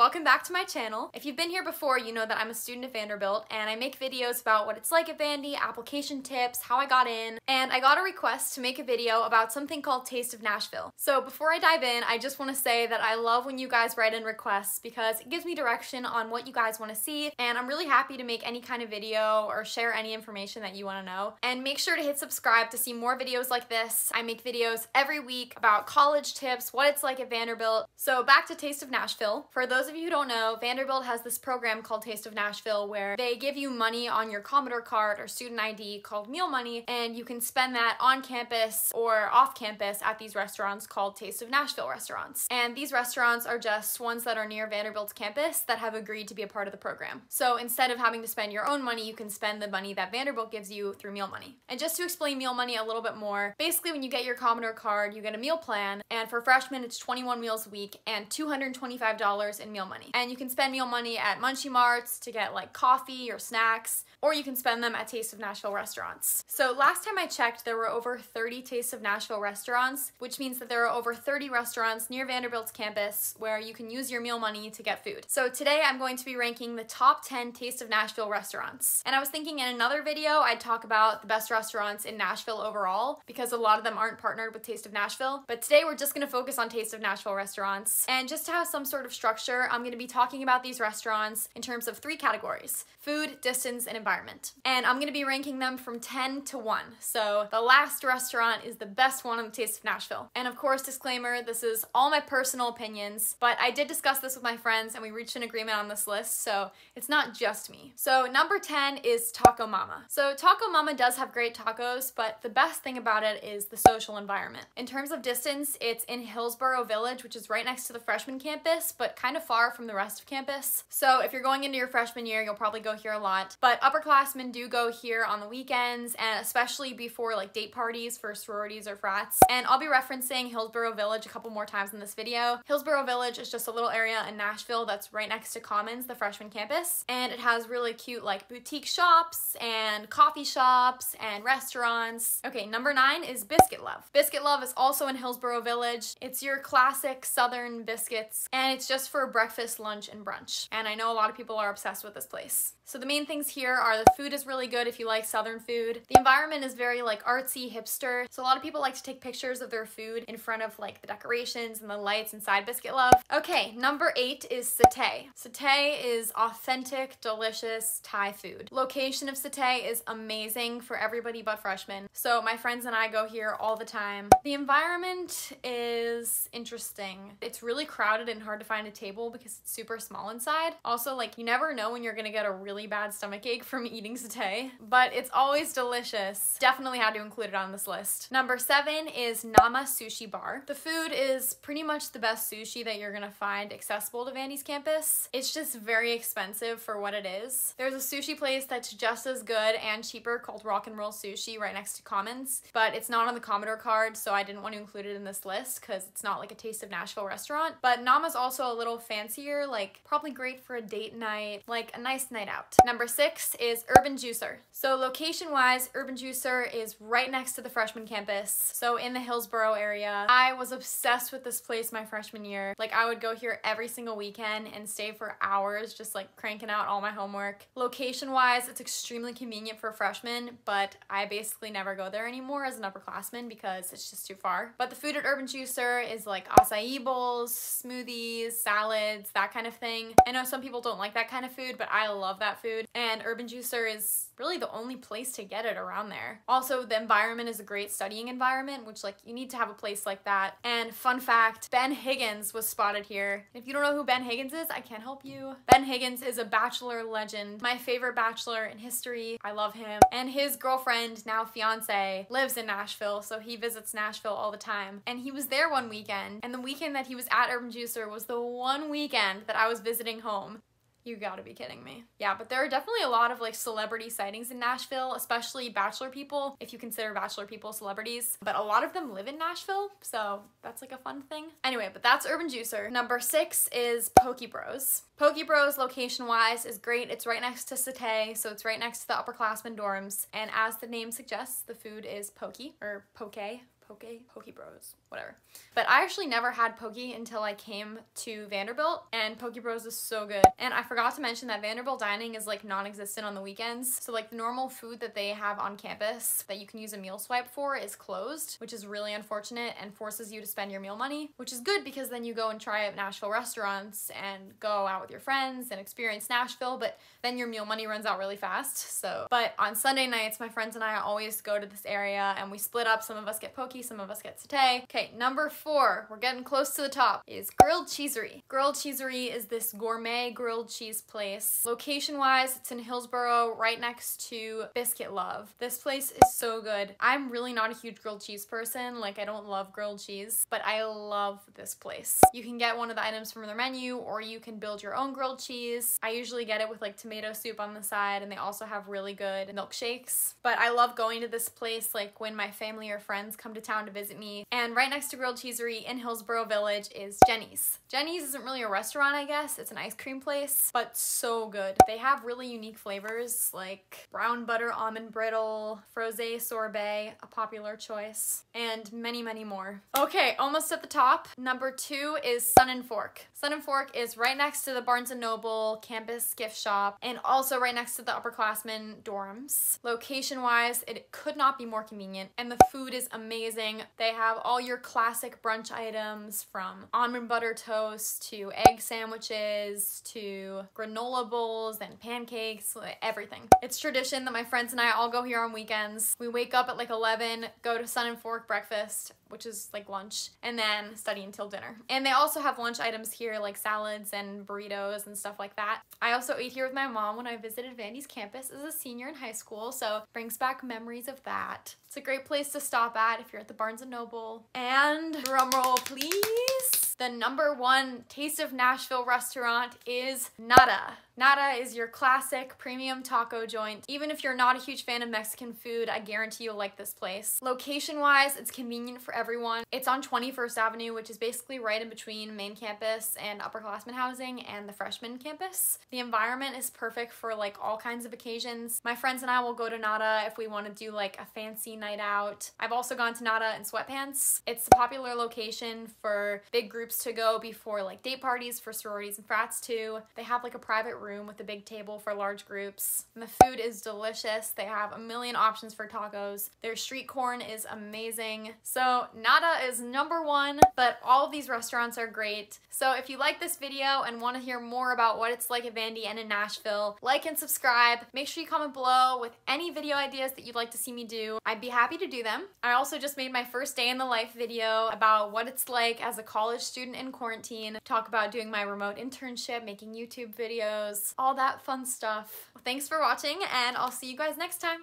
welcome back to my channel. If you've been here before, you know that I'm a student at Vanderbilt and I make videos about what it's like at Vandy, application tips, how I got in, and I got a request to make a video about something called Taste of Nashville. So before I dive in, I just want to say that I love when you guys write in requests because it gives me direction on what you guys want to see, and I'm really happy to make any kind of video or share any information that you want to know. And make sure to hit subscribe to see more videos like this. I make videos every week about college tips, what it's like at Vanderbilt. So back to Taste of Nashville. For those of you who don't know, Vanderbilt has this program called Taste of Nashville where they give you money on your Commodore card or student ID called meal money, and you can spend that on campus or off campus at these restaurants called Taste of Nashville restaurants. And these restaurants are just ones that are near Vanderbilt's campus that have agreed to be a part of the program. So instead of having to spend your own money, you can spend the money that Vanderbilt gives you through meal money. And just to explain meal money a little bit more, basically when you get your Commodore card, you get a meal plan, and for freshmen it's 21 meals a week and $225 in meal money. And you can spend meal money at Munchie Marts to get like coffee or snacks, or you can spend them at Taste of Nashville restaurants. So last time I checked, there were over 30 Taste of Nashville restaurants, which means that there are over 30 restaurants near Vanderbilt's campus where you can use your meal money to get food. So today I'm going to be ranking the top 10 Taste of Nashville restaurants. And I was thinking in another video I'd talk about the best restaurants in Nashville overall, because a lot of them aren't partnered with Taste of Nashville. But today we're just gonna focus on Taste of Nashville restaurants. And just to have some sort of structure, I'm gonna be talking about these restaurants in terms of 3 categories: food, distance, and environment. And I'm gonna be ranking them from 10 to 1. So the last restaurant is the best one on the Taste of Nashville. And of course, disclaimer, this is all my personal opinions, but I did discuss this with my friends and we reached an agreement on this list, so it's not just me. So number 10 is Taco Mama. So Taco Mama does have great tacos, but the best thing about it is the social environment. In terms of distance, it's in Hillsborough Village, which is right next to the freshman campus, but kind of far from the rest of campus. So if you're going into your freshman year, you'll probably go here a lot. But upperclassmen do go here on the weekends, and especially before like date parties for sororities or frats. And I'll be referencing Hillsborough Village a couple more times in this video. Hillsborough Village is just a little area in Nashville that's right next to Commons, the freshman campus. And it has really cute like boutique shops and coffee shops and restaurants. Okay, number 9 is Biscuit Love. Biscuit Love is also in Hillsborough Village. It's your classic southern biscuits, and it's just for breakfast, lunch, and brunch. And I know a lot of people are obsessed with this place. So the main things here are the food is really good if you like southern food. The environment is very like artsy, hipster. So a lot of people like to take pictures of their food in front of like the decorations and the lights inside Biscuit Love. Okay, number 8 is Satay. Satay is authentic, delicious Thai food. Location of Satay is amazing for everybody but freshmen. So my friends and I go here all the time. The environment is interesting. It's really crowded and hard to find a table because it's super small inside. Also, like, you never know when you're gonna get a really bad stomachache from eating satay, but it's always delicious. Definitely had to include it on this list. Number 7 is Nama Sushi Bar. The food is pretty much the best sushi that you're gonna find accessible to Vandy's campus. It's just very expensive for what it is. There's a sushi place that's just as good and cheaper called Rock and Roll Sushi right next to Commons, but it's not on the Commodore card, so I didn't want to include it in this list because it's not like a Taste of Nashville restaurant. But Nama's also a little fancier, like probably great for a date night, like a nice night out. Number 6 is Urban Juicer. So location-wise, Urban Juicer is right next to the freshman campus, so in the Hillsborough area. I was obsessed with this place my freshman year. Like, I would go here every single weekend and stay for hours just like cranking out all my homework. Location-wise, it's extremely convenient for freshmen, but I basically never go there anymore as an upperclassman because it's just too far. But the food at Urban Juicer is like acai bowls, smoothies, salads, that kind of thing. I know some people don't like that kind of food, but I love that food, and Urban Juicer is really the only place to get it around there. Also, the environment is a great studying environment, which like you need to have a place like that. And fun fact, Ben Higgins was spotted here. If you don't know who Ben Higgins is, I can't help you. Ben Higgins is a Bachelor legend, my favorite Bachelor in history. I love him. And his girlfriend, now fiance, lives in Nashville, so he visits Nashville all the time. And he was there one weekend, and the weekend that he was at Urban Juicer was the one weekend that I was visiting home. You gotta be kidding me. Yeah, but there are definitely a lot of like celebrity sightings in Nashville, especially Bachelor people, if you consider Bachelor people celebrities. But a lot of them live in Nashville, so that's like a fun thing. Anyway, but that's Urban Juicer. Number 6 is Poke Bros. Poke Bros, location-wise, is great. It's right next to Satay, so it's right next to the upperclassmen dorms. And as the name suggests, the food is poke, or poke. Poke Bros, whatever. But I actually never had poke until I came to Vanderbilt, and Poke Bros is so good. And I forgot to mention that Vanderbilt dining is like non-existent on the weekends. So like the normal food that they have on campus that you can use a meal swipe for is closed, which is really unfortunate and forces you to spend your meal money, which is good because then you go and try out Nashville restaurants and go out with your friends and experience Nashville, but then your meal money runs out really fast. So, but on Sunday nights, my friends and I always go to this area and we split up. Some of us get poke, some of us get satay. Okay, number 4, we're getting close to the top, is Grilled Cheesery. Grilled Cheesery is this gourmet grilled cheese place. Location-wise, it's in Hillsboro, right next to Biscuit Love. This place is so good. I'm really not a huge grilled cheese person. Like, I don't love grilled cheese, but I love this place. You can get one of the items from their menu, or you can build your own grilled cheese. I usually get it with like tomato soup on the side, and they also have really good milkshakes. But I love going to this place like when my family or friends come to town to visit me. And right next to Grilled Cheesery in Hillsboro Village is Jenis. Jenis isn't really a restaurant, I guess. It's an ice cream place, but so good. They have really unique flavors like brown butter almond brittle, frosé sorbet, a popular choice, and many, many more. Okay, almost at the top. Number 2 is Sun and Fork. Sun and Fork is right next to the Barnes & Noble campus gift shop and also right next to the upperclassmen dorms. Location-wise, it could not be more convenient, and the food is amazing. They have all your classic brunch items from almond butter toast to egg sandwiches to granola bowls and pancakes, everything. It's tradition that my friends and I all go here on weekends. We wake up at like 11, go to Sun and Fork breakfast, which is like lunch, and then study until dinner. And they also have lunch items here like salads and burritos and stuff like that. I also ate here with my mom when I visited Vandy's campus as a senior in high school, so brings back memories of that. It's a great place to stop at if you're at the Barnes & Noble. And drumroll please, the number 1 Taste of Nashville restaurant is Nada. Nada is your classic premium taco joint. Even if you're not a huge fan of Mexican food, I guarantee you'll like this place. Location-wise, it's convenient for everyone. It's on 21st Avenue, which is basically right in between main campus and upperclassmen housing and the freshman campus. The environment is perfect for like all kinds of occasions. My friends and I will go to Nada if we want to do like a fancy night out. I've also gone to Nada in sweatpants. It's a popular location for big groups to go before like date parties for sororities and frats too. They have like a private room with a big table for large groups. And the food is delicious. They have a million options for tacos. Their street corn is amazing. So Nada is number 1, but all of these restaurants are great. So if you like this video and want to hear more about what it's like at Vandy and in Nashville, like and subscribe. Make sure you comment below with any video ideas that you'd like to see me do. I'd be happy to do them. I also just made my first day in the life video about what it's like as a college student in quarantine. Talk about doing my remote internship, making YouTube videos, all that fun stuff. Well, thanks for watching, and I'll see you guys next time.